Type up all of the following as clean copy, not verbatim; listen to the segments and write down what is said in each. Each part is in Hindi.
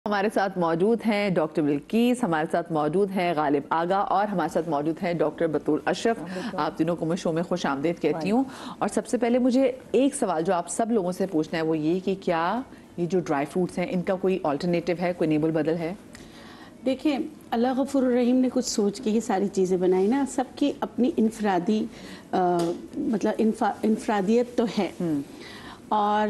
हमारे साथ मौजूद हैं डॉक्टर बिल्किस, हमारे साथ मौजूद हैं गालिब आगा और हमारे साथ मौजूद हैं डॉक्टर बतूल अशरफ। आप तीनों को मैं शो में खुश आमदीद कहती हूँ। और सबसे पहले मुझे एक सवाल जो आप सब लोगों से पूछना है वो ये कि क्या ये जो ड्राई फ्रूट्स हैं इनका कोई ऑल्टरनेटिव है, कोई नेबल बदल है? देखिए, अल्लाह गफूर रहीम ने कुछ सोच के ये सारी चीज़ें बनाई ना, सबकी अपनी इनफरादी मतलब इनफरादियत तो है। और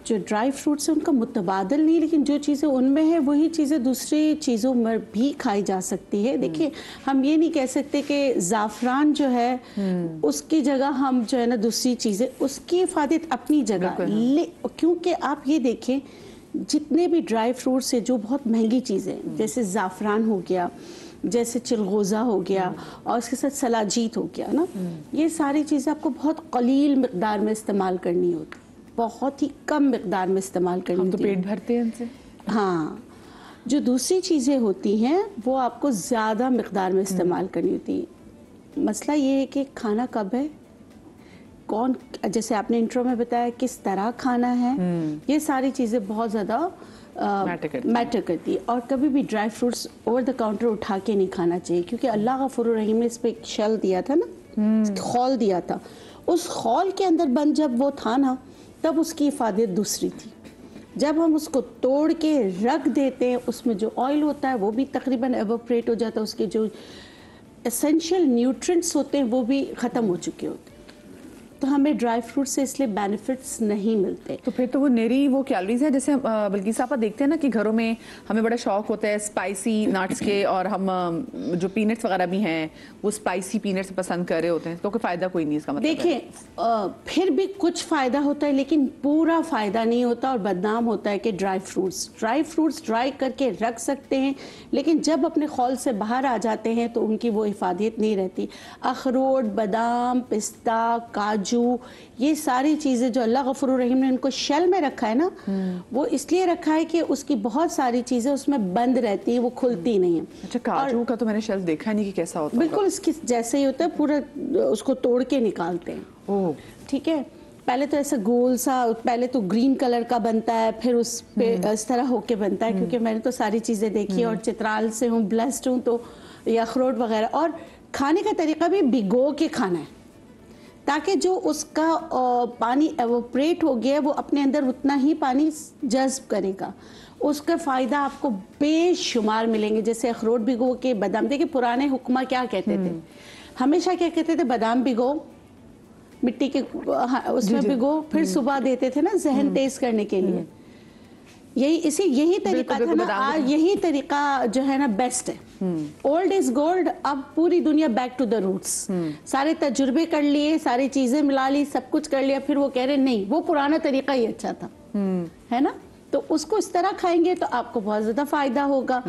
जो ड्राई फ्रूट्स हैं उनका मुतबादल नहीं, लेकिन जो चीज़ें उनमें है वही चीज़ें दूसरी चीज़ों में भी खाई जा सकती है। देखिए, हम ये नहीं कह सकते कि ज़ाफ़रान जो है उसकी जगह हम जो है ना दूसरी चीज़ें, उसकी इफ़ादत अपनी जगह क्योंकि आप ये देखें जितने भी ड्राई फ्रूट्स हैं जो बहुत महंगी चीज़ें जैसे ज़ाफ़रान हो गया, जैसे चिलगोज़ा हो गया और उसके साथ सलाजीत हो गया ना, ये सारी चीज़ें आपको बहुत कलील मिक़दार में इस्तेमाल करनी होती, बहुत ही कम मिक़दार में इस्तेमाल करनी होती। हम तो पेट भरते हैं इनसे। हाँ, जो दूसरी चीज़ें होती हैं वो आपको ज़्यादा मिक़दार में इस्तेमाल करनी होती है। मसला ये है कि खाना कब है, कौन, जैसे आपने इंट्रो में बताया किस तरह खाना है, ये सारी चीज़ें बहुत ज़्यादा मैटर करती है। और कभी भी dry fruits over the counter उठा के नहीं खाना चाहिए, क्योंकि अल्लाह गफूर रहीम ने इस पर एक शल दिया था ना, खौल दिया था। उस खौल के अंदर बंद जब वो था ना, तब उसकी इफादत दूसरी थी। जब हम उसको तोड़ के रख देते हैं, उसमें जो ऑयल होता है वो भी तकरीबन एवोपरेट हो जाता है, उसके जो एसेंशियल न्यूट्रिएंट्स होते हैं वो भी ख़त्म हो चुके होते हैं। तो हमें ड्राई फ्रूट से इसलिए बेनिफिट्स नहीं मिलते। तो फिर तो वो नेरी वो कैलोरीज है। जैसे बल्कि साहब देखते हैं ना कि घरों में हमें बड़ा शौक होता है स्पाइसी नट्स के, और हम जो पीनट्स वगैरह भी हैं वो स्पाइसी पीनट्स पसंद कर रहे होते हैं, तो कोई फ़ायदा कोई नहीं इसका मतलब। देखिए, फिर भी कुछ फ़ायदा होता है लेकिन पूरा फ़ायदा नहीं होता, और बदनाम होता है कि ड्राई फ्रूट्स ड्राई करके रख सकते हैं, लेकिन जब अपने खौल से बाहर आ जाते हैं तो उनकी वो हिफाजत नहीं रहती। अखरोट, बादाम, पिस्ता, काजू, ये सारी चीज़ें जो अल्लाह गफूर रहीम ने उनको शेल में रखा है ना, वो इसलिए रखा है कि उसकी बहुत सारी चीज़ें उसमें बंद रहती हैं, वो खुलती नहीं है। अच्छा, काजू का तो मैंने शेल देखा नहीं कि कैसा होता है। बिल्कुल इसकी जैसे ही होता है, पूरा उसको तोड़ के निकालते हैं। ओह, ठीक है। पहले तो ऐसा गोल सा, पहले तो ग्रीन कलर का बनता है, फिर उस पे इस तरह होके बनता है, क्योंकि मैंने तो सारी चीज़ें देखी और चित्राल से हूँ, ब्लेस्ड हूँ, तो ये अखरोट वगैरह। और खाने का तरीका भी भिगो के खाना है, ताकि जो उसका पानी एवोपरेट हो गया वो अपने अंदर उतना ही पानी जज्ब करेगा। उसका फ़ायदा आपको बेशुमार मिलेंगे। जैसे अखरोट भिगो के, बादाम, देखिए पुराने हुक्मा क्या कहते थे, हमेशा क्या कहते थे, बादाम भिगो मिट्टी के उसमें भिगो, फिर सुबह देते थे ना जहन तेज करने के लिए। यही तरीका था ना, आज यही तरीका जो है ना बेस्ट है। Old is gold. अब पूरी दुनिया बैक टू द रूट्स, सारे तजुर्बे कर लिए, सारी चीजें मिला ली, सब कुछ कर लिया, फिर वो कह रहे नहीं वो पुराना तरीका ही अच्छा था, है ना। तो उसको इस तरह खाएंगे तो आपको बहुत ज्यादा फायदा होगा।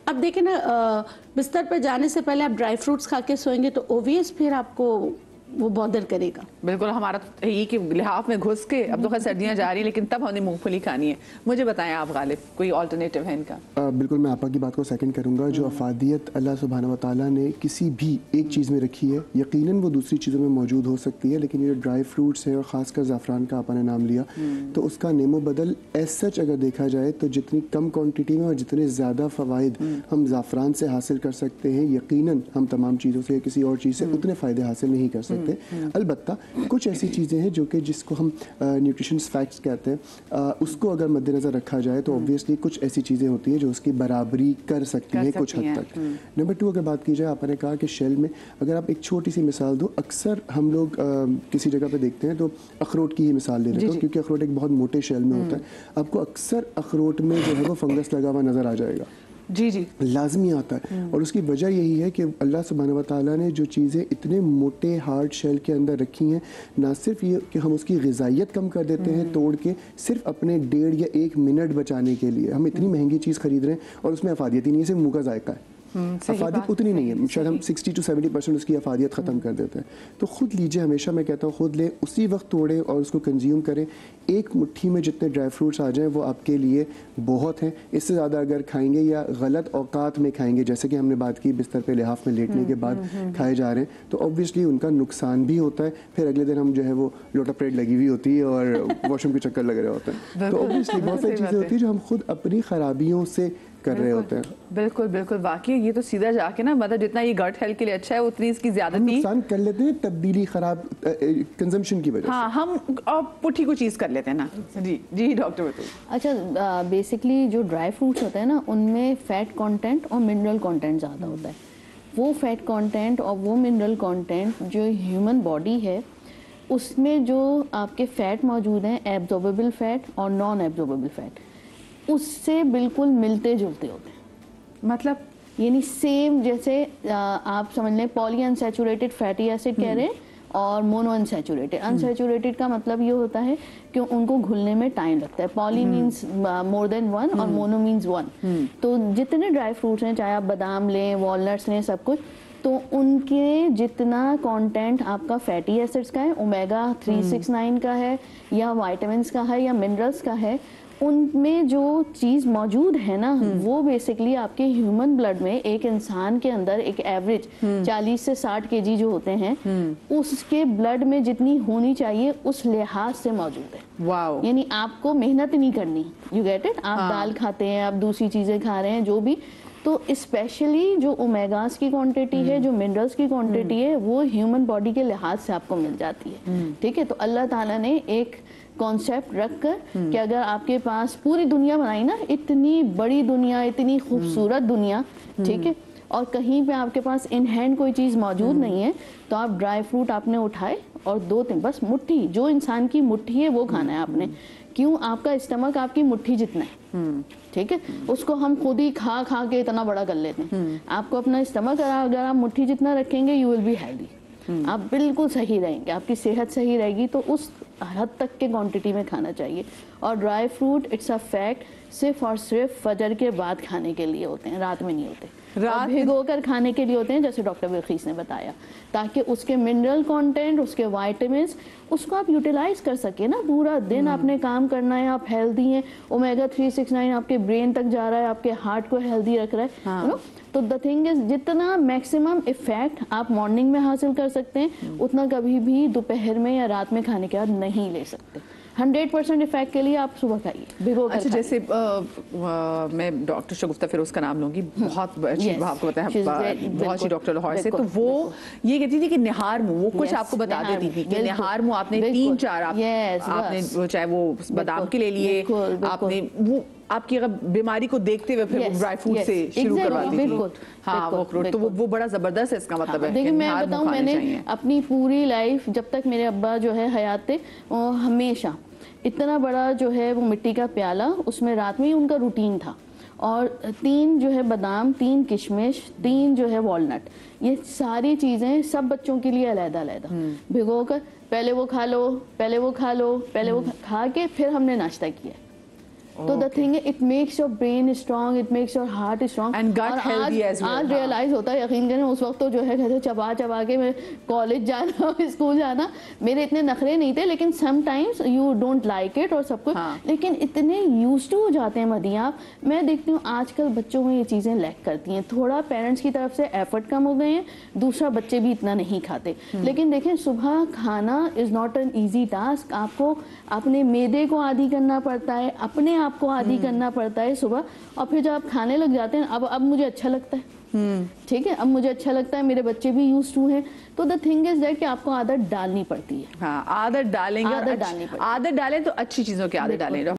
अब देखें ना, बिस्तर पर जाने से पहले आप ड्राई फ्रूट्स खा के सोएंगे तो ओवियस फिर आपको वो बॉदर करेगा। बिल्कुल, हमारा तो ये कि लिहाफ में घुस के, अब तो खैर सर्दियाँ जा रही हैं लेकिन तब हमने मूंगफली खानी है। मुझे बताएं आप गालिब, कोई ऑल्टरनेटिव है इनका? बिल्कुल, मैं आपा की बात को सेकंड करूंगा। जो अफादियत अल्लाह सुब्हानहू व तआला ने किसी भी एक चीज़ में रखी है, यकीनन वो दूसरी चीज़ों में मौजूद हो सकती है, लेकिन ये जो ड्राई फ्रूट्स हैं और ख़ासकर ज़ाफ़रान का आपा ने नाम लिया, तो उसका नेमो बदल एज सच अगर देखा जाए तो जितनी कम क्वान्टिटी में और जितने ज़्यादा फ़वाइद हम ज़ाफ़रान से हासिल कर सकते हैं, यकीनन हम तमाम चीज़ों से किसी और चीज़ से उतने फ़ायदे हासिल नहीं कर सकते। अलबत्ता कुछ ऐसी चीज़ें हैं जो कि जिसको हम न्यूट्रिशन फैक्ट्स कहते हैं, उसको अगर मद्देनज़र रखा जाए तो ऑब्वियसली कुछ ऐसी चीज़ें होती हैं जो उसकी बराबरी कर सकती हैं कुछ हद तक। नंबर 2, अगर बात की जाए, आपने कहा कि शेल में, अगर आप एक छोटी सी मिसाल दो, अक्सर हम लोग किसी जगह पे देखते हैं तो अखरोट की ही मिसाल ले लेते हैं, क्योंकि अखरोट एक बहुत मोटे शेल में होता है। आपको अक्सर अखरोट में जो है वो फंगस लगा हुआ नज़र आ जाएगा, जी लाजमी आता है। और उसकी वजह यही है कि अल्लाह सुब्हानहू व तआला ने जो चीज़ें इतने मोटे हार्ड शेल के अंदर रखी हैं, ना सिर्फ ये कि हम उसकी ग़िज़ाइयत कम कर देते हैं तोड़ के, सिर्फ अपने 1.5 या 1 मिनट बचाने के लिए हम इतनी महंगी चीज़ खरीद रहे हैं और उसमें अफादियत ही नहीं है, सिर्फ मुँह का जायका है। अफादियत उतनी नहीं है, शायद हम 60 to 70% उसकी अफादियत ख़त्म कर देते हैं। तो ख़ुद लीजिए, हमेशा मैं कहता हूँ ख़ुद लें, उसी वक्त तोड़ें और उसको कंज्यूम करें। एक मुट्ठी में जितने ड्राई फ्रूट्स आ जाएं वो आपके लिए बहुत हैं। इससे ज़्यादा अगर खाएंगे या गलत औकात में खाएंगे, जैसे कि हमने बात की बिस्तर पे लिहाफ में लेटने के बाद खाए जा रहे हैं, तो ऑब्वियसली उनका नुकसान भी होता है। फिर अगले दिन हम जो है वो लोटा परेड लगी हुई होती है और वॉशरूम के चक्कर लग रहे होते हैं। तो ऑब्वियसली बहुत सारी चीज़ें होती हैं जो हम खुद अपनी ख़राबियों से कर रहे होते हैं। बिल्कुल बिल्कुल, वाकई ये तो सीधा जाके ना, मतलब जितना ये गट हेल्थ के लिए अच्छा है उतनी इसकी ज्यादा नुकसान कर लेते हैं तब्दीली खराब कंजम्पशन की वजह हाँ, हम पुट्ठी को चीज कर लेते हैं ना। जी जी डॉक्टर बतूल। अच्छा, बेसिकली जो ड्राई फ्रूट्स होते हैं ना, उनमें फैट कंटेंट और मिनरल कंटेंट ज़्यादा होता है। वो फैट कंटेंट और वो मिनरल कंटेंट जो ह्यूमन बॉडी है उसमें जो आपके फैट मौजूद हैं, एब्जॉर्बेबल फैट और नॉन एब्जॉर्बेबल फैट, उससे बिल्कुल मिलते जुलते होते हैं। मतलब यानी सेम, जैसे आप समझ लें पॉली अनसैचुरेटेड फैटी एसिड कह रहे हैं और मोनो अनसैचुरेटेड। अनसैचुरेटेड का मतलब ये होता है कि उनको घुलने में टाइम लगता है। Poly means more than one और मोनो मीन्स वन। तो जितने ड्राई फ्रूट्स हैं, चाहे आप बादाम लें, वॉलनट्स लें, सब कुछ, तो उनके जितना कंटेंट आपका फैटी एसिड्स का है, ओमेगा 369 का है या विटामिन्स का है या मिनरल्स का है, उनमें जो चीज़ मौजूद है ना, वो बेसिकली आपके ह्यूमन ब्लड में, एक इंसान के अंदर एक एवरेज 40 से 60 केजी जो होते हैं, उसके ब्लड में जितनी होनी चाहिए उस लिहाज से मौजूद है। वाओ। यानी आपको मेहनत नहीं करनी। You get it? आप दाल खाते हैं, आप दूसरी चीज़ें खा रहे हैं, जो भी, तो स्पेशली जो ओमेगास की क्वांटिटी है, जो मिनरल्स की क्वांटिटी है, वो ह्यूमन बॉडी के लिहाज से आपको मिल जाती है। ठीक है? तो अल्लाह ताला ने एक कॉन्सेप्ट रख कर कि अगर आपके पास पूरी दुनिया बनाई ना, इतनी बड़ी दुनिया, इतनी खूबसूरत दुनिया, ठीक है, और कहीं पे आपके पास इन हैंड कोई चीज़ मौजूद नहीं है, तो आप ड्राई फ्रूट आपने उठाए और 2-3 बस मुट्ठी, जो इंसान की मुट्ठी है वो खाना है आपने। क्यों? आपका स्टमक आपकी मुट्ठी जितना है, ठीक है, उसको हम खुद ही खा खा के इतना बड़ा कर लेते हैं। आपको अपना स्टमक अगर आप मुट्ठी जितना रखेंगे, यू विल बी हेल्दी, आप बिल्कुल सही रहेंगे, आपकी सेहत सही रहेगी। तो उस हद तक के क्वांटिटी में खाना चाहिए। और dry fruit, it's a fact, सिर्फ और सिर्फ फजर के बाद खाने के लिए होते हैं, रात में नहीं होते। रात भिगो कर खाने के लिए होते हैं, जैसे डॉक्टर बिल्कीस ने बताया, ताकि उसके मिनरल कंटेंट, उसके विटामिन्स, उसको आप यूटिलाइज कर सके ना। पूरा दिन आपने काम करना है, आप हेल्दी हैं, ओमेगा 369 आपके ब्रेन तक जा रहा है, आपके हार्ट को हेल्दी रख रहा है, यू नो। तो द थिंग इज, जितना मैक्सिमम इफेक्ट आप मॉर्निंग में हासिल कर सकते हैं, उतना कभी भी दोपहर में या रात में खाने के बाद नहीं ले सकते। 100% इफेक्ट के लिए आप सुबह खाइए, भिगो कर। अच्छा, जैसे मैं डॉक्टर शगुफ्ता फिरोज का नाम लूंगी, बहुत अच्छी, आपको बताया, बहुत अच्छी डॉक्टर लाहौर से। तो वो ये कहती थी कि निहार मुंह, वो कुछ आपको बता देती थी कि निहार मुंह आपने 3-4 आपने चाहे वो बादाम के ले लिए, आपने वो आपकी अगर बीमारी को देखते हुए फिर ड्राई फ्रूट से शुरू करवाती थी। हाँ, वो अखरोट, तो वो बड़ा जबरदस्त है, इसका मतलब है। देखिए, मैं बताऊं, मैंने अपनी पूरी लाइफ, जब तक मेरे अब्बा जो है हयात थे, हमेशा इतना बड़ा जो है वो मिट्टी का प्याला, उसमें रात में ही उनका रूटीन था, और 3 जो है बादाम, 3 किशमिश, 3 जो है वॉलनट, ये सारी चीज़ें सब बच्चों के लिए अलग-अलग भिगो कर, पहले वो खा लो, पहले वो खा लो, पहले वो खा के फिर हमने नाश्ता किया। तो the thing, it makes your brain strong, it makes your heart strong, and gut healthy as well. आज रियलाइज होता है, यकीन करें, उस वक्त तो जो है कहते चबा चबा के मैं कॉलेज जाना, स्कूल जाना, मेरे इतने नखरे नहीं थे, लेकिन sometimes you don't like it और सब कुछ। लेकिन इतने यूज्ड टू हो जाते हैं मदिया, मैं देखती हूँ आजकल बच्चों में ये चीज़ें लैक करती हैं। थोड़ा पेरेंट्स की तरफ से एफर्ट कम हो गए हैं, दूसरा बच्चे भी इतना नहीं खाते। लेकिन देखें, सुबह खाना is not an easy task. आपको अपने मैदे को आदी करना पड़ता है, अपने आपको आदी करना पड़ता है सुबह, और फिर जब आप खाने लग जाते हैं, अब मुझे अच्छा लगता है, ठीक है, अब मुझे अच्छा लगता है, मेरे बच्चे भी यूज टू हैं। तो द थिंग इज दैट कि आपको आदत डालनी पड़ती है। हाँ, आदत डालेंगे, आदत डालें तो अच्छी चीजों की आदत डालें।